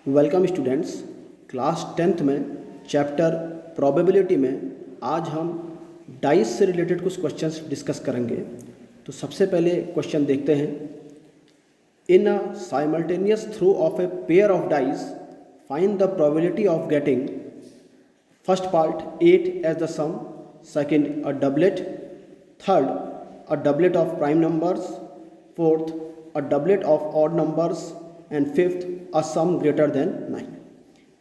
Welcome students. Class 10th में chapter probability में आज हम डाइस से रिलेटेड कुछ क्वेश्चंस डिस्कस करेंगे। तो सबसे पहले क्वेश्चन देखते हैं। In a simultaneous throw of a pair of dice find the probability of getting first part 8 as the sum, second a doublet, third a doublet of prime numbers, fourth a doublet of odd numbers and fifth a sum greater than 9।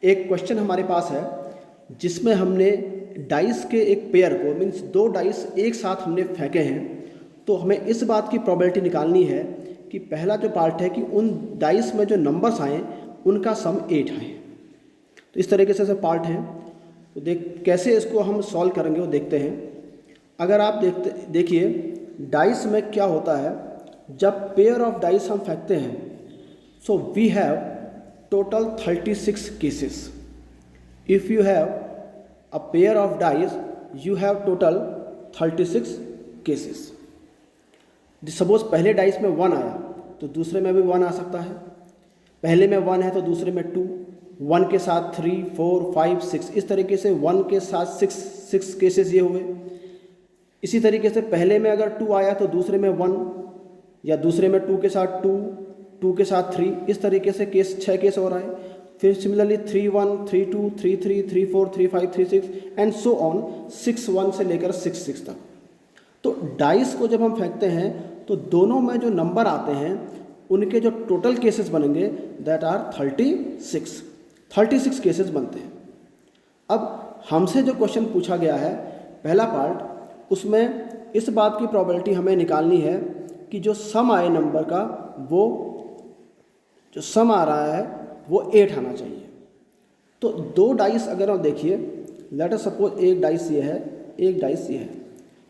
एक question हमारे पास है जिसमें हमने dice के एक pair को means दो dice एक साथ हमने फेंके हैं। तो हमें इस बात की प्रोबेबिलिटी निकालनी है कि पहला जो पार्ट है कि उन डाइस में जो नंबर्स आए उनका सम 8 आए। तो इस तरीके से पार्ट है। तो कैसे इसको हम सॉल्व करेंगे वो देखते हैं। अगर आप देखिए डाइस में क्या होता है, जब पेयर ऑफ डाइस हम फेंकते हैं so we have total 36 cases. If you have a pair of dice, you have total 36 cases. Suppose पहले डाइस में 1 आया तो दूसरे में भी 1 आ सकता है। पहले में 1 है तो दूसरे में 2, 1 के साथ 3, 4, 5, 6, इस तरीके से 1 के साथ 6 केसेस ये हुए। इसी तरीके से पहले में अगर 2 आया तो दूसरे में 1, या दूसरे में 2 के साथ 2 के साथ 3, इस तरीके से 6 केस हो रहा है। फिर सिमिलरली 3, 1, 3, 2, 3, 3, 3, 4, 3, 5, 3, 6 एंड सो ऑन 6, 1 से लेकर 6, 6 तक। तो डाइस को जब हम फेंकते हैं तो दोनों में जो नंबर आते हैं उनके जो टोटल केसेस बनेंगे दैट आर 36 केसेस बनते हैं। अब हमसे जो क्वेश्चन पूछा गया है पहला पार्ट, उसमें इस बात की प्रोबेबिलिटी हमें निकालनी है कि जो सम आए नंबर का वो जो सम आ रहा है वो 8 आना चाहिए। तो दो डाइस अगर आप देखिए, लेट अस सपोज एक डाइस ये है, एक डाइस ये है,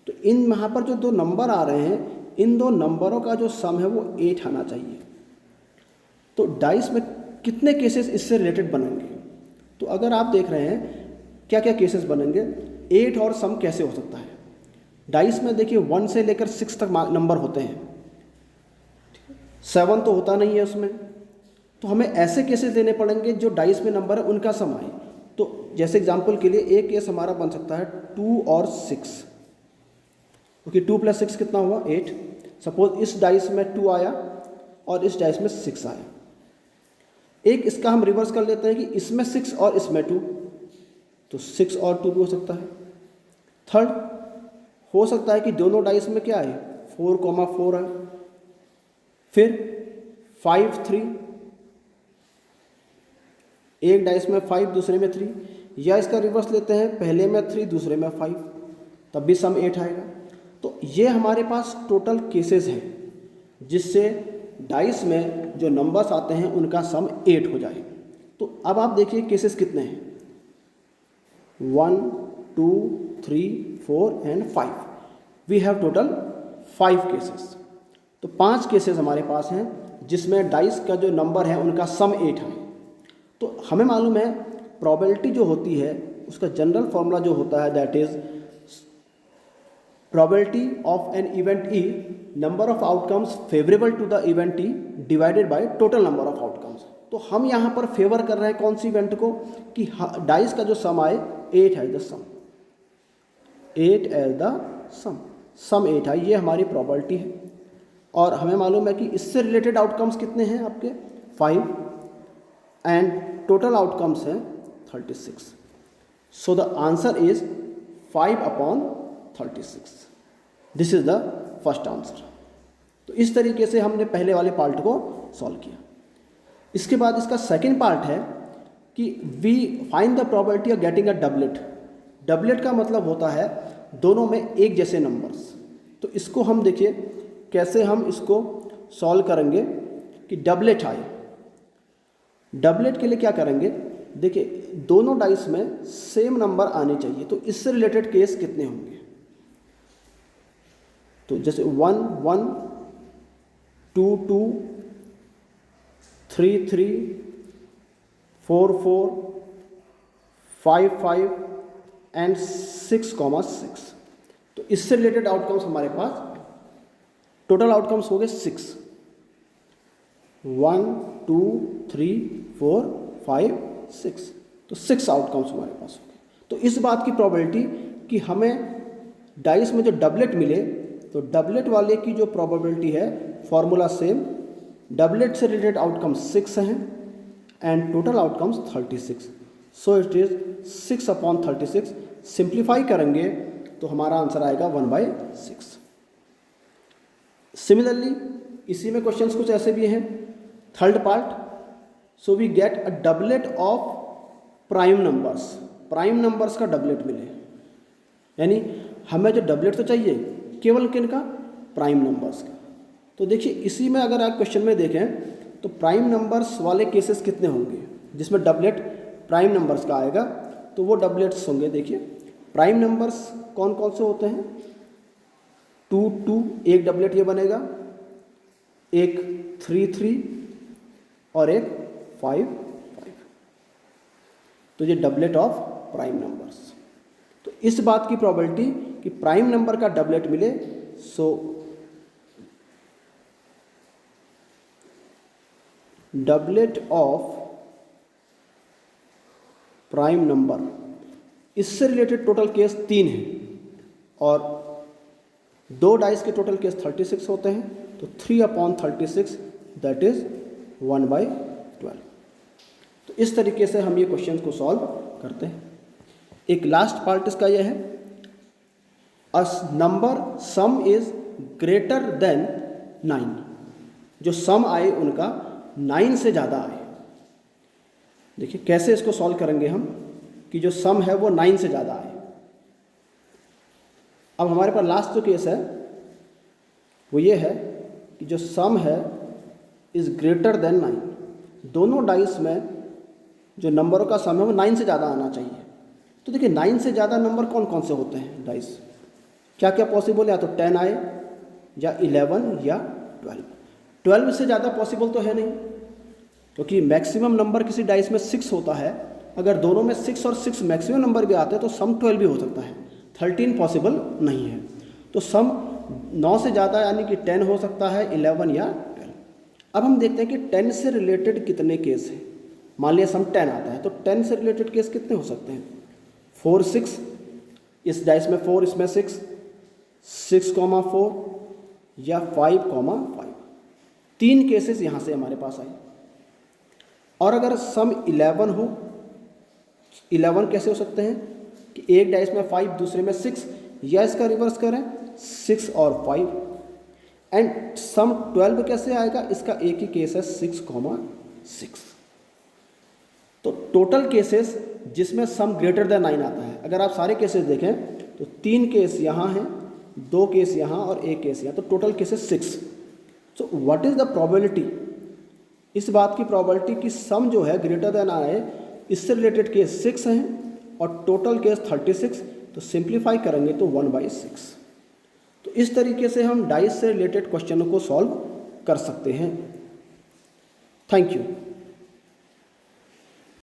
तो इन यहाँ पर जो दो नंबर आ रहे हैं इन दो नंबरों का जो सम है वो 8 आना चाहिए। तो डाइस में कितने केसेस इससे रिलेटेड बनेंगे? तो अगर आप देख रहे हैं क्या क्या केसेस बनेंगे, 8 और सम कैसे हो सकता है। डाइस में देखिए 1 से लेकर 6 तक नंबर होते हैं, 7 तो होता नहीं है उसमें। तो हमें ऐसे केसेस लेने पड़ेंगे जो डाइस में नंबर है उनका सम आए। तो जैसे एग्जांपल के लिए एक केस हमारा बन सकता है 2 और 6, क्योंकि 2 + 6 कितना हुआ 8। सपोज इस डाइस में 2 आया और इस डाइस में 6 आया। एक इसका हम रिवर्स कर लेते हैं कि इसमें 6 और इसमें 2, तो 6 और 2 भी हो सकता है। थर्ड हो सकता है कि दोनों डाइस में क्या है 4, 4 है। फिर 5, 3, एक डाइस में 5 दूसरे में 3, या इसका रिवर्स लेते हैं पहले में 3 दूसरे में 5, तब भी सम 8 आएगा। तो ये हमारे पास टोटल केसेस हैं जिससे डाइस में जो नंबर्स आते हैं उनका सम 8 हो जाए। तो अब आप देखिए केसेस कितने हैं, 1, 2, 3, 4 and 5। We have total 5 cases. तो 5 केसेस हमारे पास हैं जिसमें डाइस का जो नंबर है उनका सम 8 है। तो हमें मालूम है प्रोबेबिलिटी जो होती है उसका जनरल फॉर्मूला जो होता है that is probability of an event E, number of outcomes favourable to the event E divided by total number of outcomes. तो हम यहाँ पर फेवर कर रहे हैं कौन सी इवेंट को कि डाइस का जो सम आए 8 है द सम, 8 एज द सम 8 है, ये हमारी प्रोबेबिलिटी है। और हमें मालूम है कि इससे रिलेटेड आउटकम्स कितने हैं आपके 5 एंड टोटल आउटकम्स हैं 36। So the answer is 5/36। This is the first answer. तो इस तरीके से हमने पहले वाले पार्ट को सॉल्व किया। इसके बाद इसका सेकंड पार्ट है कि we find the probability of getting a doublet. Doublet का मतलब होता है दोनों में एक जैसे नंबर्स। तो इसको हम देखिए कैसे हम इसको सॉल्व करेंगे कि डबलेट आए। डबलेट के लिए क्या करेंगे, देखिए दोनों डाइस में सेम नंबर आने चाहिए। तो इससे रिलेटेड केस कितने होंगे, तो जैसे 1, 1, 2, 2, 3, 3, 4, 4, 5, 5 एंड 6, 6। तो इससे रिलेटेड आउटकम्स हमारे पास टोटल आउटकम्स हो गए 6। 1, 2, 3, 4, 5, 6, तो 6 आउटकम्स हमारे पास हो गए। तो इस बात की प्रोबेबिलिटी कि हमें डाइस में जो डबलेट मिले, तो डबलेट वाले की जो प्रोबेबिलिटी है, फॉर्मूला सेम, डबलेट से रिलेटेड आउटकम 6 हैं and total outcomes 36, so it is 6/36। Simplify करेंगे तो हमारा आंसर आएगा 1/6। सिमिलरली इसी में क्वेश्चंस कुछ ऐसे भी हैं। Third part, so we get a doublet of prime numbers, prime numbers का डबलेट मिले, यानी हमें जो डबलेट तो चाहिए केवल किन का, प्राइम नंबर्स का। तो देखिए इसी में अगर आप क्वेश्चन में देखें तो प्राइम नंबर्स वाले केसेस कितने होंगे जिसमें डबलेट प्राइम नंबर्स का आएगा, तो वो डबलेट्स होंगे। देखिए प्राइम नंबर्स कौन कौन से होते हैं, 2, 2 एक डबलेट ये बनेगा, एक 3, 3 और एक 5, 5, तो ये डबलेट ऑफ प्राइम नंबर्स। तो इस बात की प्रोबेबिलिटी कि प्राइम नंबर का डबलेट मिले, सो डबलेट ऑफ प्राइम नंबर, इससे रिलेटेड टोटल केस 3 है और 2 डाइस के टोटल केस 36 होते हैं, तो 3/36 दैट इज 1/12। तो इस तरीके से हम ये क्वेश्चन को सॉल्व करते हैं। एक लास्ट पार्ट इसका यह है, a number some is greater than 9, जो सम आए उनका 9 से ज़्यादा आए। देखिए कैसे इसको सॉल्व करेंगे हम कि जो सम है वो 9 से ज़्यादा आए। अब हमारे पास लास्ट जो केस है वो ये है कि जो सम है इज़ ग्रेटर देन 9, दोनों डाइस में जो नंबरों का सम है वो 9 से ज़्यादा आना चाहिए। तो देखिए 9 से ज़्यादा नंबर कौन कौन से होते हैं डाइस, क्या क्या पॉसिबल है, या तो 10 आए या 11 या 12। 12 से ज़्यादा पॉसिबल तो है नहीं, क्योंकि मैक्सिमम नंबर किसी डाइस में 6 होता है। अगर दोनों में 6 और 6 मैक्सिमम नंबर भी आते हैं तो सम 12 भी हो सकता है, 13 पॉसिबल नहीं है। तो सम 9 से ज़्यादा यानी कि 10 हो सकता है, 11 या 12। अब हम देखते हैं कि 10 से रिलेटेड कितने केस हैं। मान लिया सम 10 आता है, तो 10 से रिलेटेड केस कितने हो सकते हैं, 4, 6, इस डाइस में 4, इसमें 6, 6,4 या 5,5। 3 केसेस यहाँ से हमारे पास आए। और अगर सम 11 हो, 11 कैसे हो सकते हैं कि एक डाइस में 5 दूसरे में 6, या इसका रिवर्स करें 6 और 5। एंड सम 12 कैसे आएगा, इसका एक ही केस है 6,6। तो टोटल केसेस जिसमें सम ग्रेटर देन 9 आता है, अगर आप सारे केसेस देखें तो 3 केस यहाँ हैं, 2 केस यहाँ और 1 केस यहाँ, तो total cases 6। So what is the probability, इस बात की प्रोबेबिलिटी कि सम जो है ग्रेटर देन आए, इससे रिलेटेड केस 6 हैं और टोटल केस 36। तो सिंप्लीफाई करेंगे तो 1/6। तो इस तरीके से हम डाइस से रिलेटेड क्वेश्चनों को सॉल्व कर सकते हैं। Thank you.